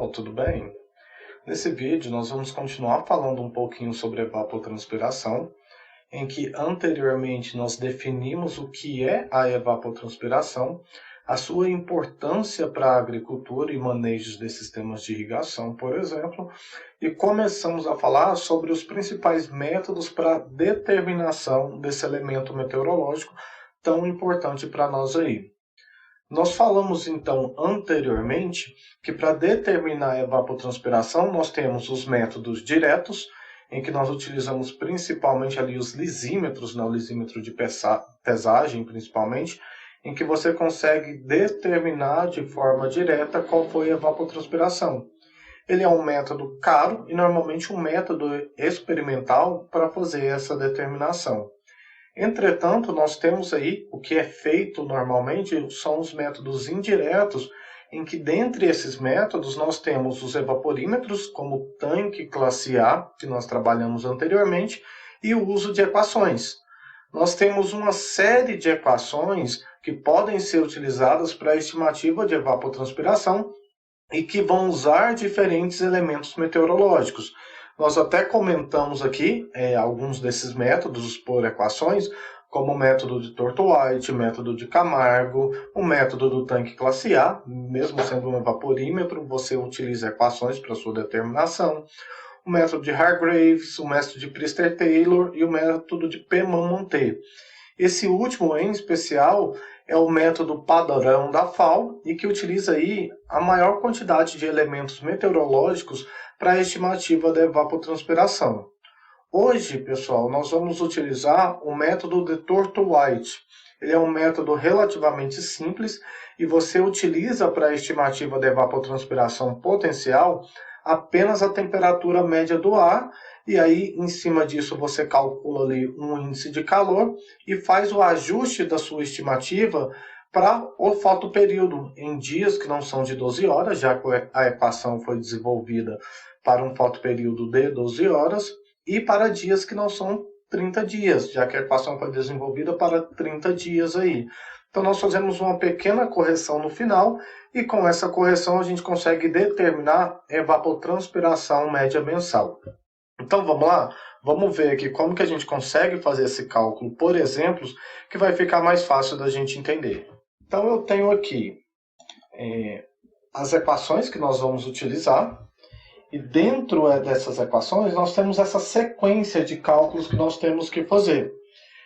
pessoal, tudo bem? Nesse vídeo nós vamos continuar falando um pouquinho sobre evapotranspiração, em que anteriormente nós definimos o que é a evapotranspiração, a sua importância para a agricultura e manejos de sistemas de irrigação, por exemplo, e começamos a falar sobre os principais métodos para determinação desse elemento meteorológico tão importante para nós aí. Nós falamos então anteriormente que para determinar a evapotranspiração nós temos os métodos diretos, em que nós utilizamos principalmente ali os lisímetros, o lisímetro de pesagem principalmente, em que você consegue determinar de forma direta qual foi a evapotranspiração. Ele é um método caro e normalmente um método experimental para fazer essa determinação. Entretanto, nós temos aí o que é feito normalmente são os métodos indiretos, em que dentre esses métodos nós temos os evaporímetros, como o tanque classe A, que nós trabalhamos anteriormente, e o uso de equações. Nós temos uma série de equações que podem ser utilizadas para a estimativa de evapotranspiração e que vão usar diferentes elementos meteorológicos. Nós até comentamos aqui alguns desses métodos por equações, como o método de Thornton-White, o método de Camargo, o método do tanque classe A, mesmo sendo um evaporímetro, você utiliza equações para sua determinação, o método de Hargreaves, o método de Priester-Taylor e o método de Peman-Montet. Esse último, em especial, é o método padrão da FAO e que utiliza aí a maior quantidade de elementos meteorológicos para a estimativa da evapotranspiração. Hoje, pessoal, nós vamos utilizar o método de Thornton-White. Ele é um método relativamente simples e você utiliza para a estimativa da evapotranspiração potencial apenas a temperatura média do ar, e aí em cima disso você calcula ali um índice de calor e faz o ajuste da sua estimativa para o fotoperíodo em dias que não são de 12 horas, já que a equação foi desenvolvida para um fotoperíodo de 12 horas, e para dias que não são 30 dias, já que a equação foi desenvolvida para 30 dias aí. Então nós fazemos uma pequena correção no final e com essa correção a gente consegue determinar a evapotranspiração média mensal. Então vamos lá? Vamos ver aqui como que a gente consegue fazer esse cálculo por exemplos, que vai ficar mais fácil da gente entender. Então eu tenho aqui as equações que nós vamos utilizar, e dentro dessas equações nós temos essa sequência de cálculos que nós temos que fazer.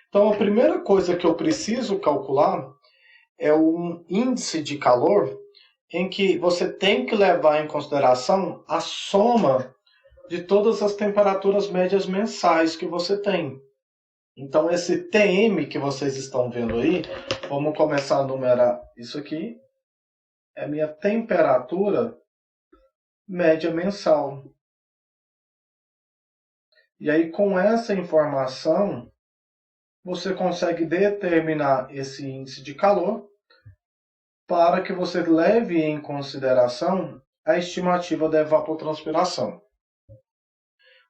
Então a primeira coisa que eu preciso calcular é um índice de calor, em que você tem que levar em consideração a soma de todas as temperaturas médias mensais que você tem. Então esse TM que vocês estão vendo aí, vamos começar a numerar isso aqui, é a minha temperatura média mensal. E aí com essa informação, você consegue determinar esse índice de calor para que você leve em consideração a estimativa da evapotranspiração.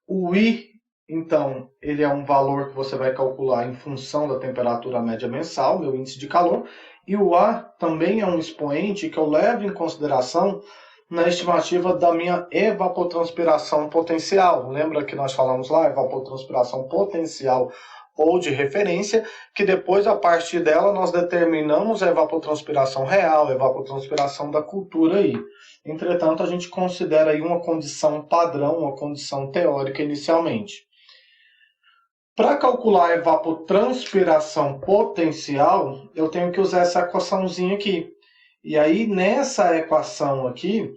O I, então, ele é um valor que você vai calcular em função da temperatura média mensal, meu índice de calor, e o A também é um expoente que eu levo em consideração na estimativa da minha evapotranspiração potencial. Lembra que nós falamos lá, evapotranspiração potencial ou de referência, que depois, a partir dela, nós determinamos a evapotranspiração real, a evapotranspiração da cultura aí. Entretanto, a gente considera aí uma condição padrão, uma condição teórica inicialmente. Para calcular a evapotranspiração potencial, eu tenho que usar essa equaçãozinha aqui. E aí, nessa equação aqui,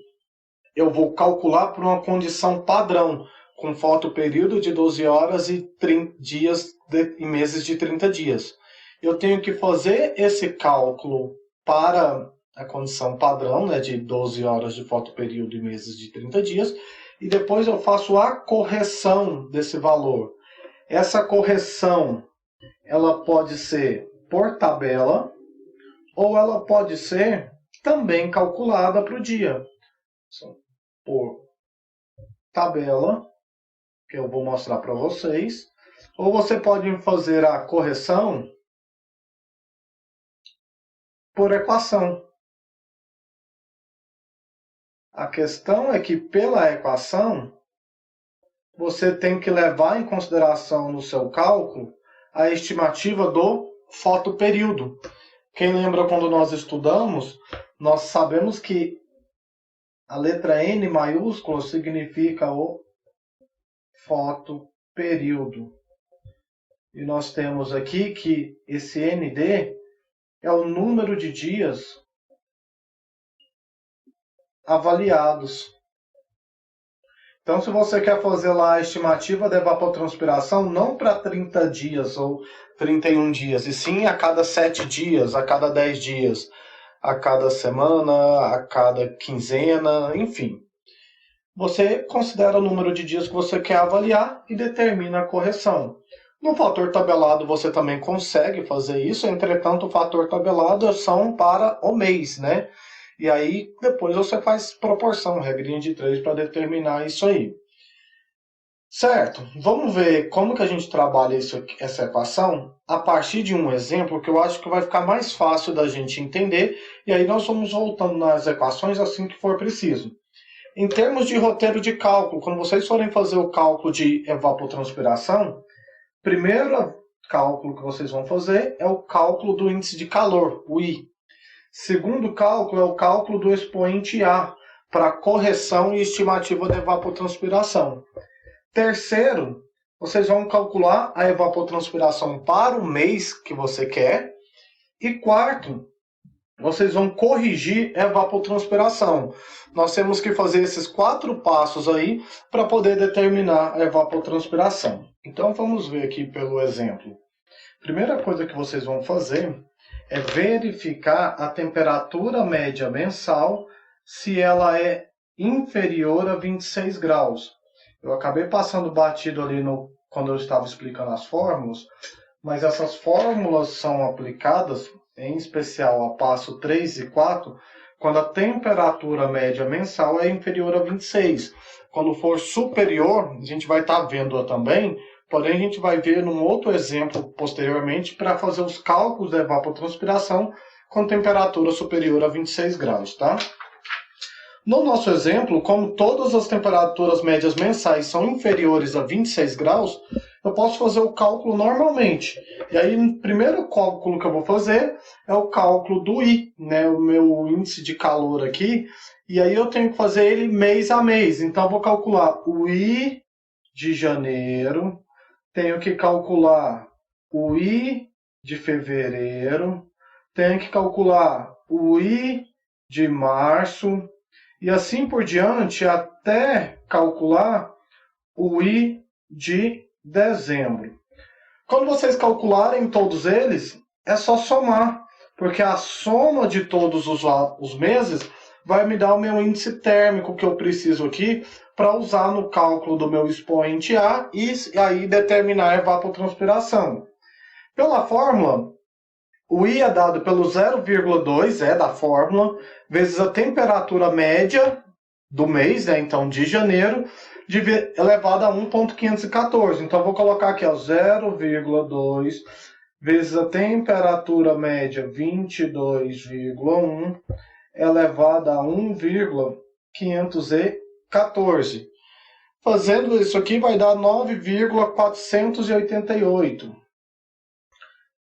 eu vou calcular por uma condição padrão, com fotoperíodo de 12 horas e 30 dias e meses de 30 dias. Eu tenho que fazer esse cálculo para a condição padrão, né, de 12 horas de fotoperíodo e meses de 30 dias, e depois eu faço a correção desse valor. Essa correção, ela pode ser por tabela, ou ela pode ser também calculada para o dia. Por tabela, que eu vou mostrar para vocês, ou você pode fazer a correção por equação. A questão é que pela equação, você tem que levar em consideração no seu cálculo a estimativa do fotoperíodo. Quem lembra quando nós estudamos, nós sabemos que a letra N maiúscula significa o fotoperíodo. E nós temos aqui que esse ND é o número de dias avaliados. Então, se você quer fazer lá a estimativa da evapotranspiração, não para 30 dias ou 31 dias, e sim a cada 7 dias, a cada 10 dias, a cada semana, a cada quinzena, enfim. Você considera o número de dias que você quer avaliar e determina a correção. No fator tabelado você também consegue fazer isso, entretanto o fator tabelado são para o mês, né? E aí depois você faz proporção, regrinha de 3 para determinar isso aí. Certo, vamos ver como que a gente trabalha essa equação a partir de um exemplo que eu acho que vai ficar mais fácil da gente entender, e aí nós vamos voltando nas equações assim que for preciso. Em termos de roteiro de cálculo, quando vocês forem fazer o cálculo de evapotranspiração, primeiro cálculo que vocês vão fazer é o cálculo do índice de calor, o I. Segundo cálculo é o cálculo do expoente A, para correção e estimativa da evapotranspiração. Terceiro, vocês vão calcular a evapotranspiração para o mês que você quer. E quarto, vocês vão corrigir a evapotranspiração. Nós temos que fazer esses 4 passos aí para poder determinar a evapotranspiração. Então vamos ver aqui pelo exemplo. Primeira coisa que vocês vão fazer é verificar a temperatura média mensal se ela é inferior a 26 graus. Eu acabei passando batido ali quando eu estava explicando as fórmulas, mas essas fórmulas são aplicadas, em especial a passo 3 e 4, quando a temperatura média mensal é inferior a 26. Quando for superior, a gente vai estar vendo também, porém a gente vai ver num outro exemplo posteriormente para fazer os cálculos da evapotranspiração com temperatura superior a 26 graus, tá? No nosso exemplo, como todas as temperaturas médias mensais são inferiores a 26 graus, eu posso fazer o cálculo normalmente. E aí, o primeiro cálculo que eu vou fazer é o cálculo do I, né, o meu índice de calor aqui. E aí eu tenho que fazer ele mês a mês. Então, eu vou calcular o I de janeiro, tenho que calcular o I de fevereiro, tenho que calcular o I de março, e assim por diante, até calcular o I de dezembro. Quando vocês calcularem todos eles, é só somar, porque a soma de todos os meses vai me dar o meu índice térmico que eu preciso aqui para usar no cálculo do meu expoente A e aí determinar a evapotranspiração. Pela fórmula, o I é dado pelo 0,2, da fórmula, vezes a temperatura média do mês, né, então de janeiro, elevado a 1.514. Então, eu vou colocar aqui 0,2 vezes a temperatura média 22,1 elevado a 1,514. Fazendo isso aqui vai dar 9,488.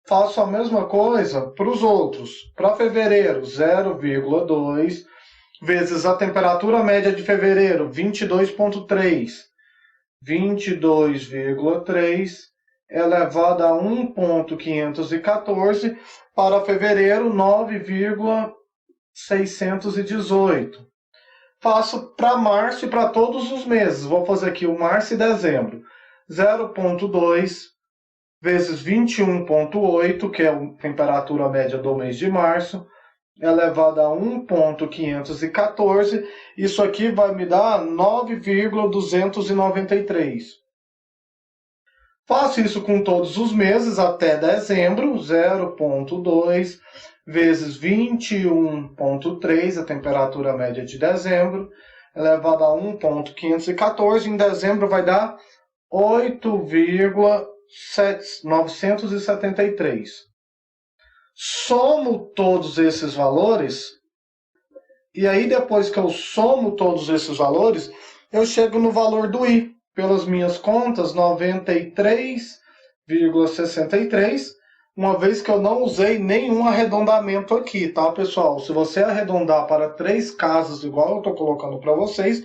Faço a mesma coisa para os outros. Para fevereiro, 0,2 vezes a temperatura média de fevereiro, 22,3. 22,3 elevado a 1,514. Para fevereiro, 9,618. Faço para março e para todos os meses. Vou fazer aqui o março e dezembro. 0,2 vezes 21,8, que é a temperatura média do mês de março, elevado a 1,514. Isso aqui vai me dar 9,293. Faço isso com todos os meses até dezembro. 0,2 vezes 21,3, a temperatura média de dezembro, elevado a 1,514. Em dezembro vai dar 8,973. Somo todos esses valores E aí, depois que eu somo todos esses valores, eu chego no valor do I. Pelas minhas contas, 93,63, uma vez que eu não usei nenhum arredondamento aqui, tá, pessoal? Se você arredondar para 3 casas, igual eu estou colocando para vocês,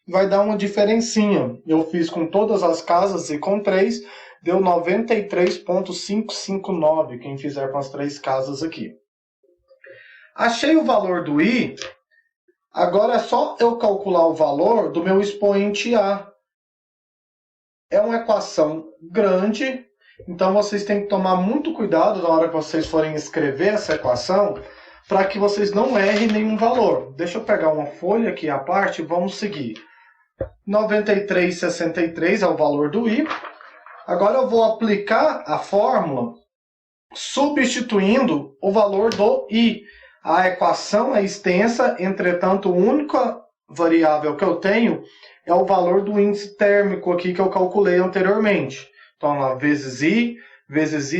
vai dar uma diferencinha. Eu fiz com todas as casas e com 3, deu 93,559, quem fizer com as 3 casas aqui. Achei o valor do I. Agora é só eu calcular o valor do meu expoente A. É uma equação grande, então vocês têm que tomar muito cuidado na hora que vocês forem escrever essa equação, para que vocês não errem nenhum valor. Deixa eu pegar uma folha aqui à parte e vamos seguir. 93,63 é o valor do I. Agora eu vou aplicar a fórmula substituindo o valor do I. A equação é extensa, entretanto, a única variável que eu tenho é o valor do índice térmico aqui que eu calculei anteriormente. Então, vezes I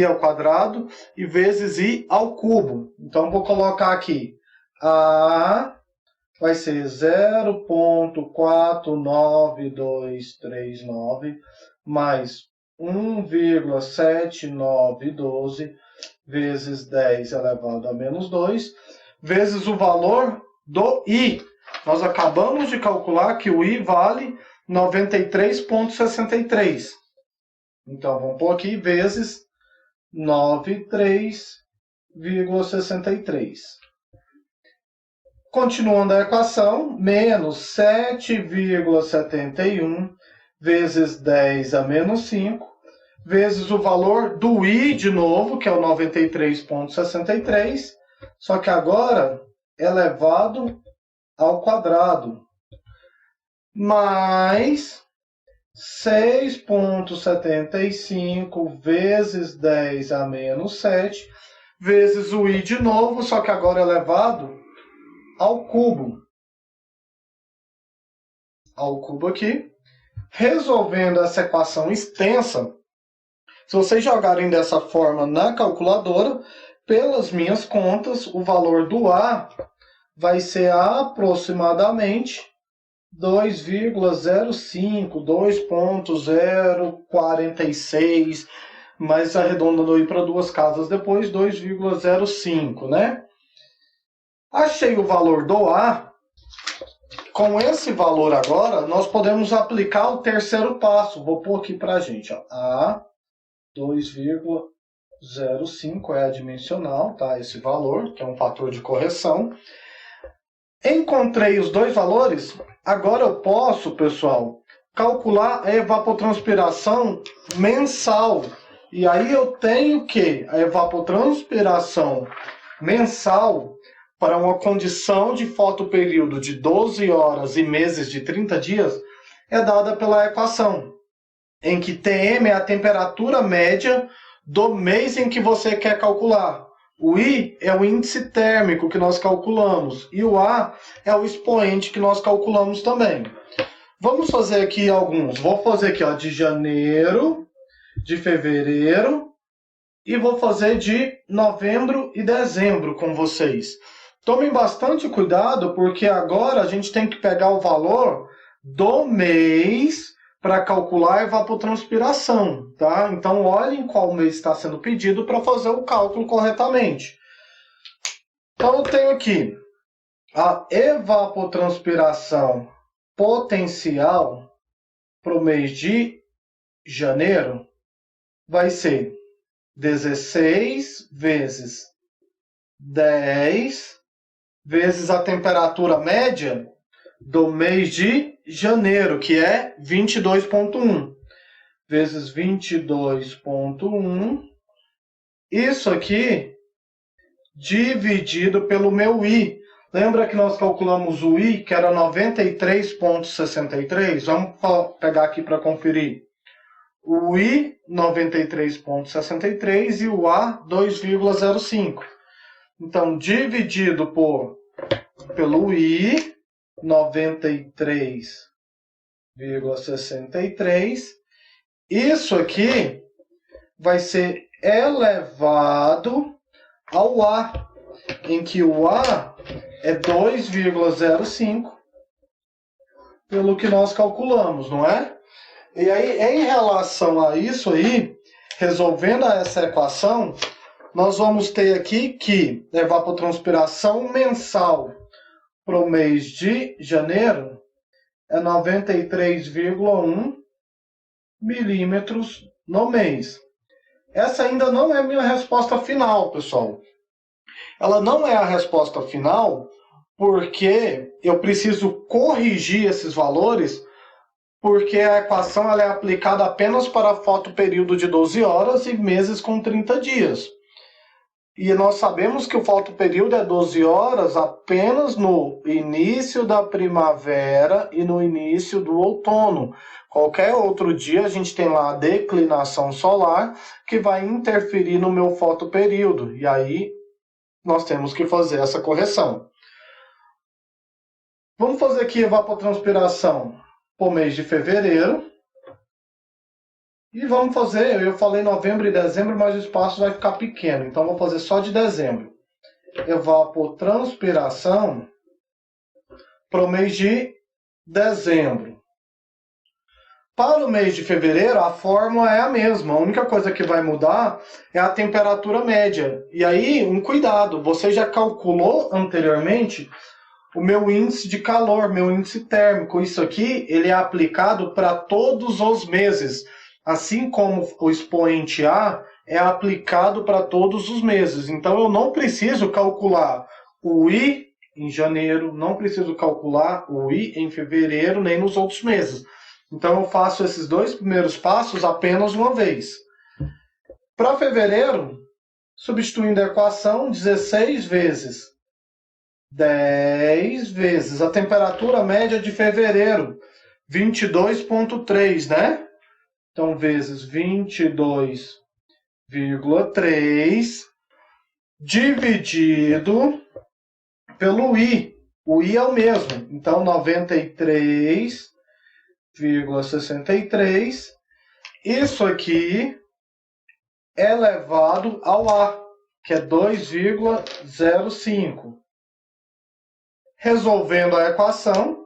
ao quadrado e vezes I ao cubo. Então, vou colocar aqui A vai ser 0,49239 mais 1,7912 vezes 10 elevado a menos 2, vezes o valor do I. Nós acabamos de calcular que o I vale 93,63. Então, vamos pôr aqui vezes 93,63. Continuando a equação, menos 7,71 vezes 10 a menos 5, vezes o valor do I de novo, que é o 93,63, só que agora elevado ao quadrado, mais 6,75 vezes 10 a menos 7, vezes o I de novo, só que agora elevado ao cubo. Ao cubo aqui. Resolvendo essa equação extensa, se vocês jogarem dessa forma na calculadora, pelas minhas contas, o valor do A vai ser aproximadamente 2,05, 2,046, mas arredondando aí para 2 casas depois, 2,05, né? Achei o valor do A. Com esse valor agora, nós podemos aplicar o terceiro passo. Vou pôr aqui para a gente. Ó. A 2,05 é adimensional, tá? Esse valor, que é um fator de correção. Encontrei os dois valores. Agora eu posso, pessoal, calcular a evapotranspiração mensal. E aí eu tenho que a evapotranspiração mensal para uma condição de fotoperíodo de 12 horas e meses de 30 dias é dada pela equação, em que Tm é a temperatura média do mês em que você quer calcular. O I é o índice térmico que nós calculamos e o A é o expoente que nós calculamos também. Vamos fazer aqui alguns. Vou fazer aqui ó, de janeiro, de fevereiro e vou fazer de novembro e dezembro com vocês. Tomem bastante cuidado, porque agora a gente tem que pegar o valor do mês para calcular a evapotranspiração, tá? Então, olhem qual mês está sendo pedido para fazer o cálculo corretamente. Então, eu tenho aqui a evapotranspiração potencial para o mês de janeiro vai ser 16 vezes 10 vezes a temperatura média do mês de janeiro, que é 22,1. Vezes 22,1. Isso aqui dividido pelo meu I. Lembra que nós calculamos o I, que era 93,63? Vamos pegar aqui para conferir. O I, 93,63 e o A, 2,05. Então, dividido pelo I, 93,63, isso aqui vai ser elevado ao A, em que o A é 2,05 pelo que nós calculamos, não é? E aí, em relação a isso aí, resolvendo essa equação, nós vamos ter aqui que a evapotranspiração mensal para o mês de janeiro é 93,1 milímetros no mês. Essa ainda não é a minha resposta final, pessoal. Ela não é a resposta final porque eu preciso corrigir esses valores, porque a equação ela é aplicada apenas para fotoperíodo de 12 horas e meses com 30 dias. E nós sabemos que o fotoperíodo é 12 horas apenas no início da primavera e no início do outono. Qualquer outro dia a gente tem lá a declinação solar que vai interferir no meu fotoperíodo. E aí nós temos que fazer essa correção. Vamos fazer aqui evapotranspiração por mês de fevereiro. E vamos fazer, eu falei novembro e dezembro, mas o espaço vai ficar pequeno. Então, vou fazer só de dezembro. Evapotranspiração para o mês de dezembro. Para o mês de fevereiro, a fórmula é a mesma. A única coisa que vai mudar é a temperatura média. E aí, um cuidado. Você já calculou anteriormente o meu índice de calor, meu índice térmico. Isso aqui, ele é aplicado para todos os meses. Assim como o expoente A é aplicado para todos os meses. Então, eu não preciso calcular o I em janeiro, não preciso calcular o I em fevereiro, nem nos outros meses. Então, eu faço esses dois primeiros passos apenas uma vez. Para fevereiro, substituindo a equação, 16 vezes 10 vezes a temperatura média de fevereiro, 22,3, né? Então, vezes 22,3 dividido pelo I. O I é o mesmo. Então, 93,63. Isso aqui é elevado ao A, que é 2,05. Resolvendo a equação,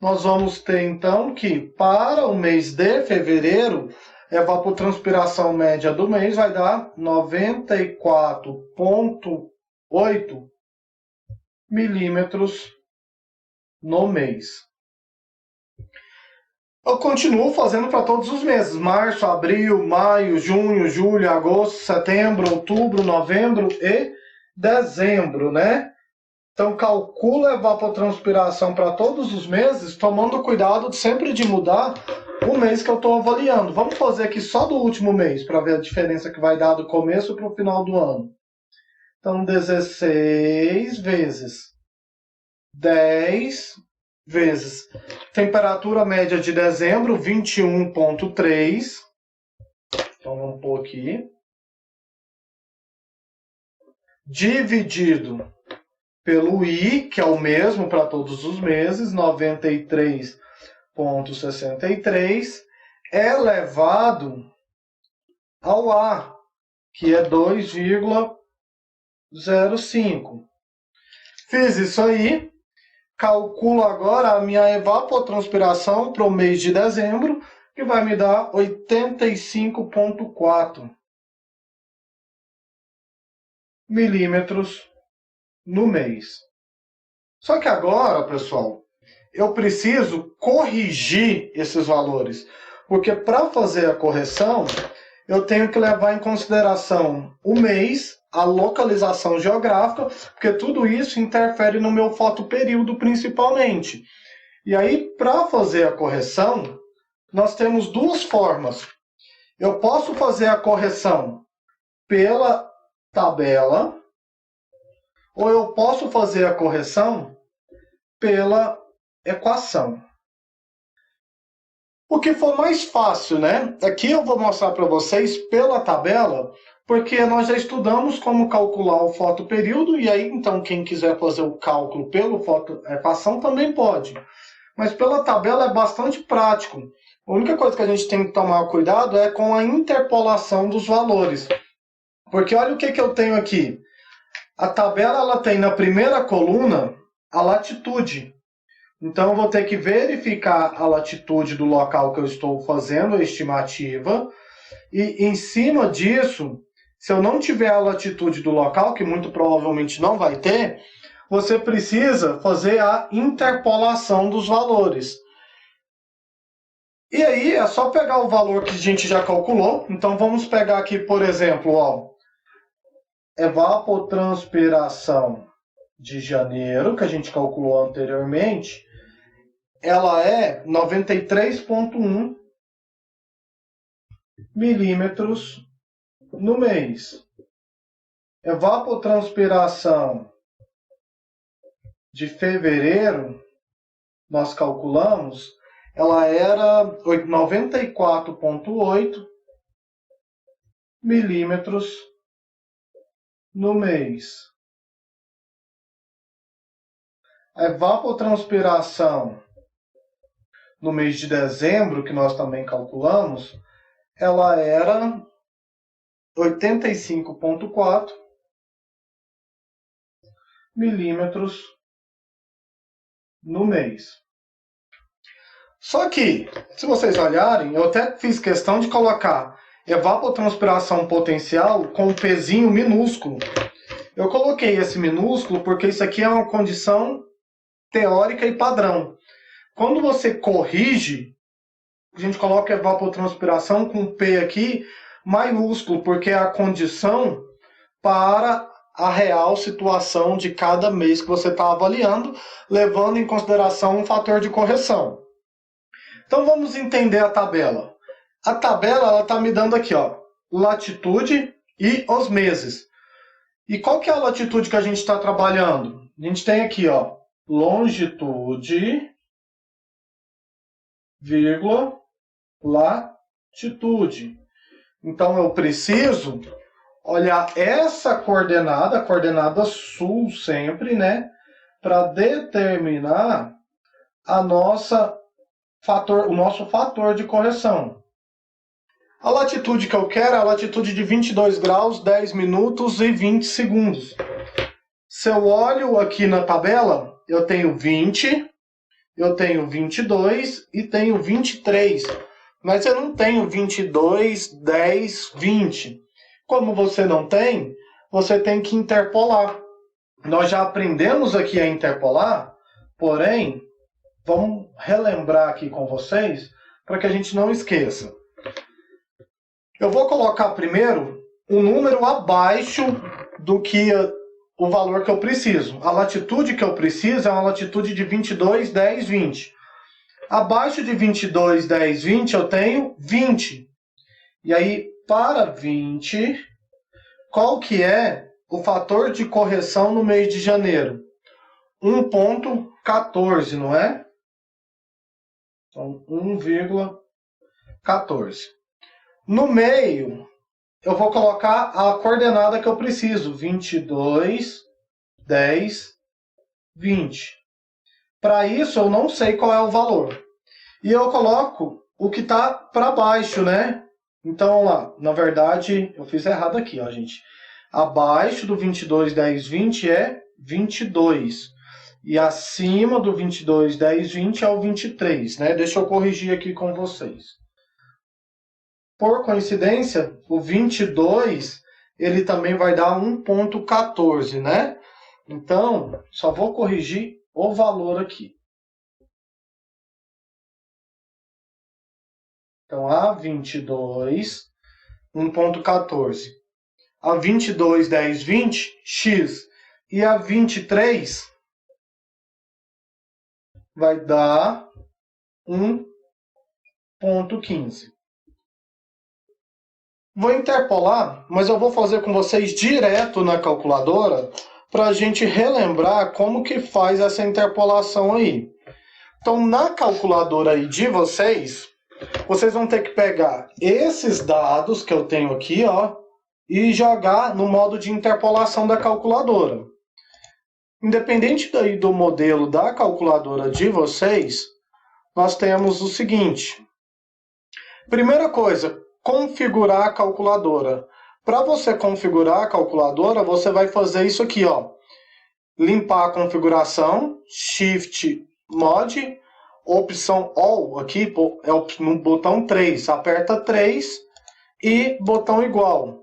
nós vamos ter, então, que para o mês de fevereiro, a evapotranspiração média do mês vai dar 94,8 milímetros no mês. Eu continuo fazendo para todos os meses. Março, abril, maio, junho, julho, agosto, setembro, outubro, novembro e dezembro, né? Então, calcula a evapotranspiração para todos os meses, tomando cuidado sempre de mudar o mês que eu estou avaliando. Vamos fazer aqui só do último mês, para ver a diferença que vai dar do começo para o final do ano. Então, 16 vezes 10 vezes temperatura média de dezembro, 21,3. Então, vamos pôr aqui. Dividido pelo I, que é o mesmo para todos os meses, 93,63, elevado ao A, que é 2,05. Fiz isso aí, calculo agora a minha evapotranspiração para o mês de dezembro, que vai me dar 85,4 milímetros no mês. Só que agora, pessoal, eu preciso corrigir esses valores, porque para fazer a correção, eu tenho que levar em consideração o mês, a localização geográfica, porque tudo isso interfere no meu fotoperíodo principalmente. E aí, para fazer a correção, nós temos duas formas. Eu posso fazer a correção pela tabela, ou eu posso fazer a correção pela equação. O que for mais fácil, né? Aqui eu vou mostrar para vocês pela tabela, porque nós já estudamos como calcular o fotoperíodo, e aí, então, quem quiser fazer o cálculo pela equação também pode. Mas pela tabela é bastante prático. A única coisa que a gente tem que tomar cuidado é com a interpolação dos valores. Porque olha o que eu tenho aqui. A tabela ela tem na primeira coluna a latitude. Então, eu vou ter que verificar a latitude do local que eu estou fazendo a estimativa. E, em cima disso, se eu não tiver a latitude do local, que muito provavelmente não vai ter, você precisa fazer a interpolação dos valores. E aí, é só pegar o valor que a gente já calculou. Então, vamos pegar aqui, por exemplo, ó, evapotranspiração de janeiro, que a gente calculou anteriormente, ela é 93,1 milímetros no mês. Evapotranspiração de fevereiro, nós calculamos, ela era 94,8 milímetros no mês. A evapotranspiração no mês de dezembro, que nós também calculamos, ela era 85,4 milímetros no mês. Só que, se vocês olharem, eu até fiz questão de colocar evapotranspiração potencial com um pezinho minúsculo. Eu coloquei esse minúsculo porque isso aqui é uma condição teórica e padrão. Quando você corrige, a gente coloca evapotranspiração com P aqui maiúsculo, porque é a condição para a real situação de cada mês que você está avaliando, levando em consideração um fator de correção. Então vamos entender a tabela. A tabela está me dando aqui, ó, latitude e os meses. E qual que é a latitude que a gente está trabalhando? A gente tem aqui, ó, longitude, vírgula, latitude. Então eu preciso olhar essa coordenada, a coordenada sul sempre, né, para determinar o nosso fator de correção. A latitude que eu quero é a latitude de 22 graus, 10 minutos e 20 segundos. Se eu olho aqui na tabela, eu tenho 20, eu tenho 22 e tenho 23. Mas eu não tenho 22, 10, 20. Como você não tem, você tem que interpolar. Nós já aprendemos aqui a interpolar, porém, vamos relembrar aqui com vocês para que a gente não esqueça. Eu vou colocar primeiro um número abaixo do que o valor que eu preciso. A latitude que eu preciso é uma latitude de 22, 10, 20. Abaixo de 22, 10, 20 eu tenho 20. E aí, para 20, qual que é o fator de correção no mês de janeiro? 1,14, não é? Então, 1,14. No meio, eu vou colocar a coordenada que eu preciso, 22, 10, 20. Para isso, eu não sei qual é o valor. E eu coloco o que está para baixo, né? Então, lá, na verdade, eu fiz errado aqui, ó, gente. Abaixo do 22, 10, 20 é 22. E acima do 22, 10, 20 é o 23, né? Deixa eu corrigir aqui com vocês. Por coincidência, o 22, ele também vai dar 1,14, né? Então, só vou corrigir o valor aqui. Então, a 22, 1,14. A 22, 10, 20, x. E a 23 vai dar 1,15. Vou interpolar, mas eu vou fazer com vocês direto na calculadora para a gente relembrar como que faz essa interpolação aí. Então, na calculadora aí de vocês vão ter que pegar esses dados que eu tenho aqui, ó, e jogar no modo de interpolação da calculadora. Independente daí do modelo da calculadora de vocês, nós temos o seguinte. Primeira coisa, configurar a calculadora. Para você configurar a calculadora, você vai fazer isso aqui, ó. limpar a configuração, Shift Mod, opção All, aqui é no botão 3, aperta 3 e botão igual.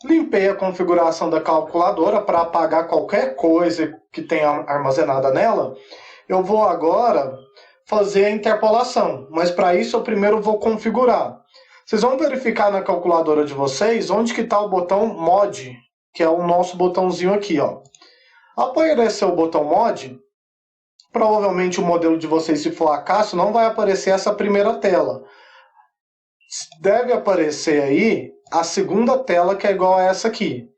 Limpei a configuração da calculadora para apagar qualquer coisa que tenha armazenada nela. Eu vou agora fazer a interpolação, mas para isso eu primeiro vou configurar. Vocês vão verificar na calculadora de vocês onde que está o botão Mod, que é o nosso botãozinho aqui, ó. Ao aparecer o botão Mod, provavelmente o modelo de vocês, se for Acácio, não vai aparecer essa primeira tela. Deve aparecer aí a segunda tela, que é igual a essa aqui.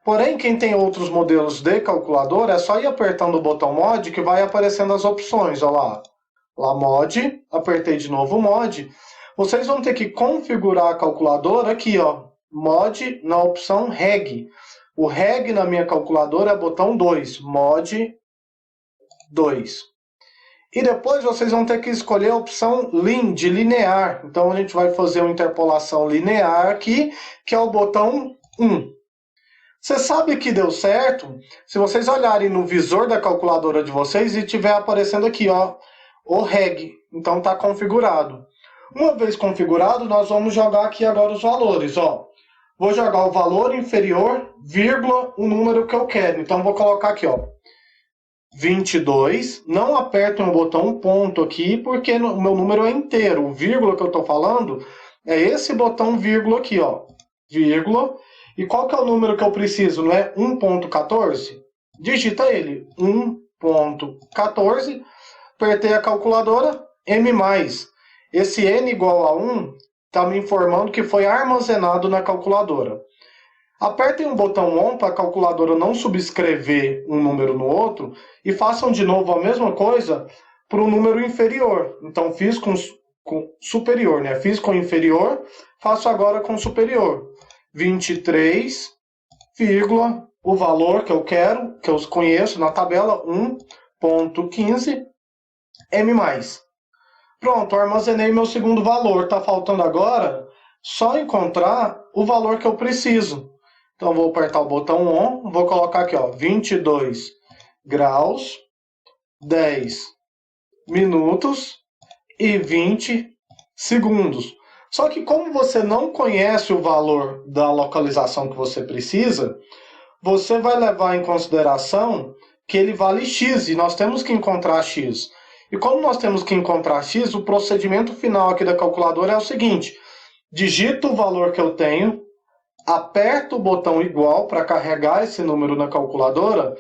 Porém, quem tem outros modelos de calculadora, é só ir apertando o botão Mod que vai aparecendo as opções. Olha lá. Lá Mod, apertei de novo Mod. Vocês vão ter que configurar a calculadora aqui, ó. Mod na opção Reg. O Reg na minha calculadora é botão 2. Mod 2. E depois vocês vão ter que escolher a opção Lin, de linear. Então a gente vai fazer uma interpolação linear aqui, que é o botão 1. Você sabe que deu certo se vocês olharem no visor da calculadora de vocês e estiver aparecendo aqui, ó, o Reg. Então está configurado. Uma vez configurado, nós vamos jogar aqui agora os valores, ó. Vou jogar o valor inferior, vírgula, o número que eu quero. Então vou colocar aqui, ó, 22, não apertem o botão ponto aqui, porque o meu número é inteiro. O vírgula que eu estou falando é esse botão vírgula aqui, ó. Vírgula. E qual que é o número que eu preciso? Não é 1.14? Digita ele. 1.14. Apertei a calculadora. M+. Esse N igual a 1 está me informando que foi armazenado na calculadora. Apertem o botão ON para a calculadora não subscrever um número no outro e façam de novo a mesma coisa para o número inferior. Então fiz com superior, né? Fiz com inferior, faço agora com superior. 23, o valor que eu quero, que eu conheço na tabela, 1.15 M+. Pronto, armazenei meu segundo valor. Está faltando agora só encontrar o valor que eu preciso. Então, vou apertar o botão ON, vou colocar aqui, ó, 22 graus, 10 minutos e 20 segundos. Só que como você não conhece o valor da localização que você precisa, você vai levar em consideração que ele vale X e nós temos que encontrar X. E como nós temos que encontrar X, o procedimento final aqui da calculadora é o seguinte: digito o valor que eu tenho, aperto o botão igual para carregar esse número na calculadora,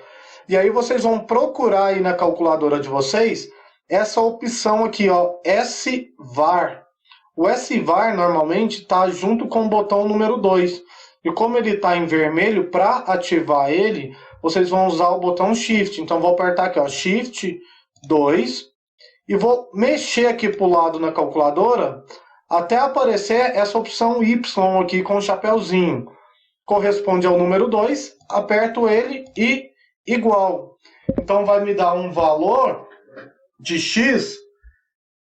e aí vocês vão procurar aí na calculadora de vocês essa opção aqui, ó, SVAR. O SVAR normalmente está junto com o botão número 2. E como ele está em vermelho, para ativar ele, vocês vão usar o botão Shift. Então vou apertar aqui, ó, Shift 2, e vou mexer aqui para o lado na calculadora até aparecer essa opção Y aqui com o chapéuzinho. Corresponde ao número 2, aperto ele e igual. Então vai me dar um valor de X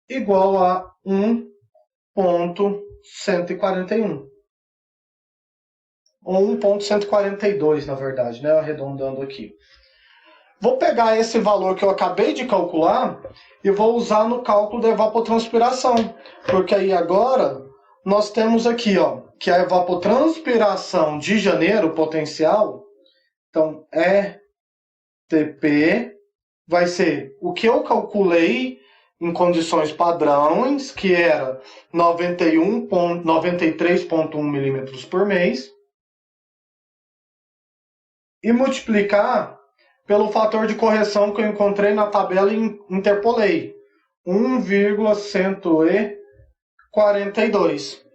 igual a 1.141. Ou 1.142, na verdade, né? Arredondando aqui. Vou pegar esse valor que eu acabei de calcular e vou usar no cálculo da evapotranspiração. Porque aí agora nós temos aqui, ó, que a evapotranspiração de janeiro potencial, então ETP vai ser o que eu calculei em condições padrões, que era 93,1 milímetros por mês, e multiplicar pelo fator de correção que eu encontrei na tabela e interpolei, 1,142.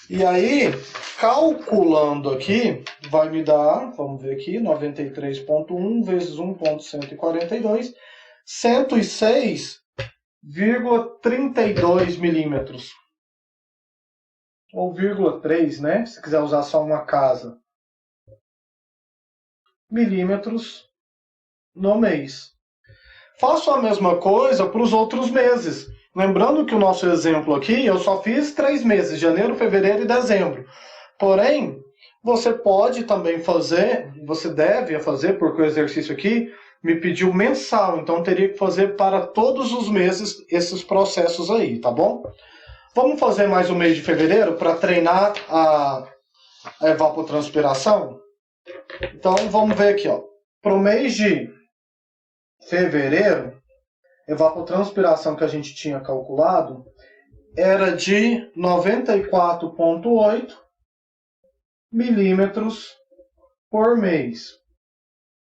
E aí, calculando aqui, vai me dar, vamos ver aqui, 93,1 vezes 1,142, 106,32 milímetros. Ou 0,3, né? Se quiser usar só uma casa. Milímetros no mês. Faço a mesma coisa para os outros meses. Lembrando que o nosso exemplo aqui, eu só fiz 3 meses, janeiro, fevereiro e dezembro. Porém, você pode também fazer, você deve fazer, porque o exercício aqui me pediu mensal, então teria que fazer para todos os meses esses processos aí, tá bom? Vamos fazer mais o mês de fevereiro para treinar a evapotranspiração? Então vamos ver aqui, ó. Para o mês de fevereiro, a evapotranspiração que a gente tinha calculado era de 94,8 milímetros por mês.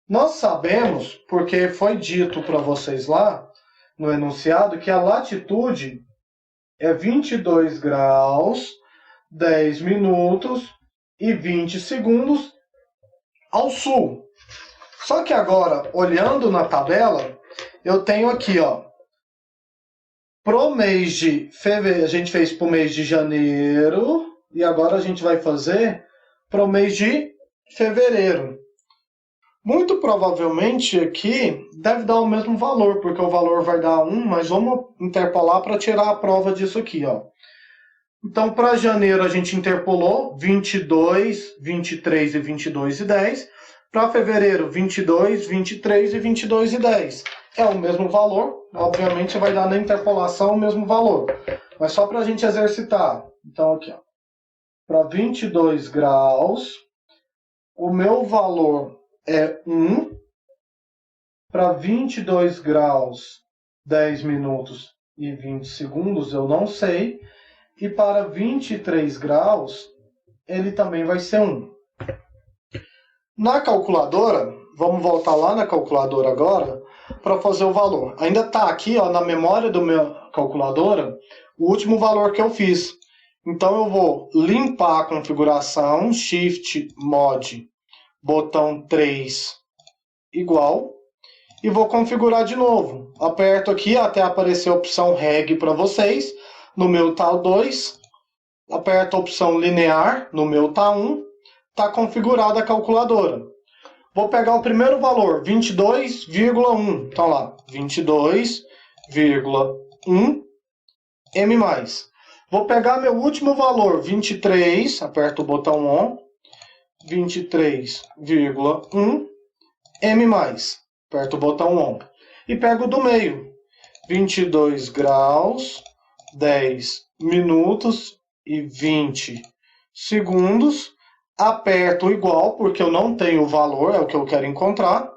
Nós sabemos, porque foi dito para vocês lá no enunciado, que a latitude é 22 graus, 10 minutos e 20 segundos ao sul. Só que agora, olhando na tabela, eu tenho aqui, ó, pro mês de fevereiro, a gente fez pro mês de janeiro, e agora a gente vai fazer pro mês de fevereiro. Muito provavelmente aqui deve dar o mesmo valor, porque o valor vai dar 1, mas vamos interpolar para tirar a prova disso aqui, ó. Então, para janeiro a gente interpolou 22, 23 e 22 e 10. Para fevereiro, 22, 23 e 22 e 10. É o mesmo valor, obviamente vai dar na interpolação o mesmo valor. Mas só para a gente exercitar. Então, aqui, ó. Para 22 graus, o meu valor é 1. Para 22 graus, 10 minutos e 20 segundos, eu não sei. E para 23 graus, ele também vai ser 1. Na calculadora, vamos voltar lá na calculadora agora, para fazer o valor. Ainda está aqui, ó, na memória da minha calculadora, o último valor que eu fiz. Então eu vou limpar a configuração, Shift Mod, botão 3, igual, e vou configurar de novo. Aperto aqui até aparecer a opção Reg para vocês, no meu tá 2, aperto a opção Linear, no meu tá 1, está configurada a calculadora. Vou pegar o primeiro valor, 22,1. Então lá, 22,1 M+. Vou pegar meu último valor, 23, aperto o botão ON, 23,1 M+. Aperto o botão ON. E pego do meio, 22 graus, 10 minutos e 20 segundos. Aperto igual, porque eu não tenho o valor, é o que eu quero encontrar.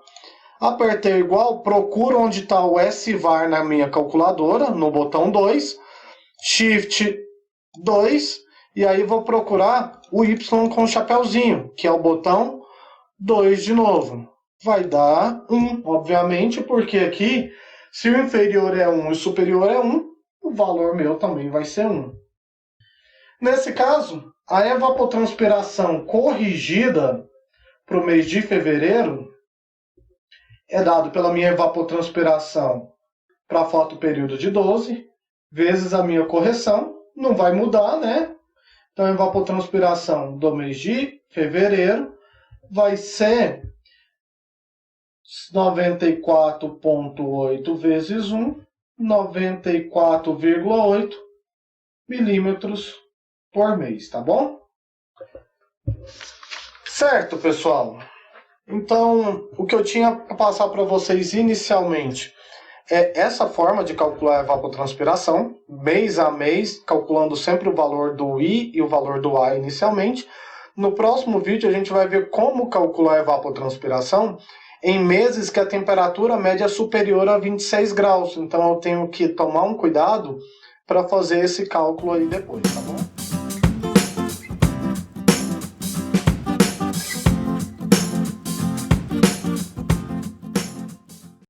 Apertei igual, procuro onde está o SVAR na minha calculadora, no botão 2. Shift 2. E aí vou procurar o Y com o chapéuzinho, que é o botão 2 de novo. Vai dar 1, obviamente, porque aqui, se o inferior é 1 e o superior é 1, o valor meu também vai ser 1. Nesse caso, a evapotranspiração corrigida para o mês de fevereiro é dado pela minha evapotranspiração para fotoperíodo de 12, vezes a minha correção, não vai mudar, né? Então, a evapotranspiração do mês de fevereiro vai ser 94,8 vezes 1, 94,8 milímetros por mês, tá bom? Certo, pessoal? Então, o que eu tinha para passar para vocês inicialmente é essa forma de calcular a evapotranspiração, mês a mês, calculando sempre o valor do I e o valor do A inicialmente. No próximo vídeo, a gente vai ver como calcular a evapotranspiração em meses que a temperatura média é superior a 26 graus. Então, eu tenho que tomar um cuidado para fazer esse cálculo aí depois, tá bom?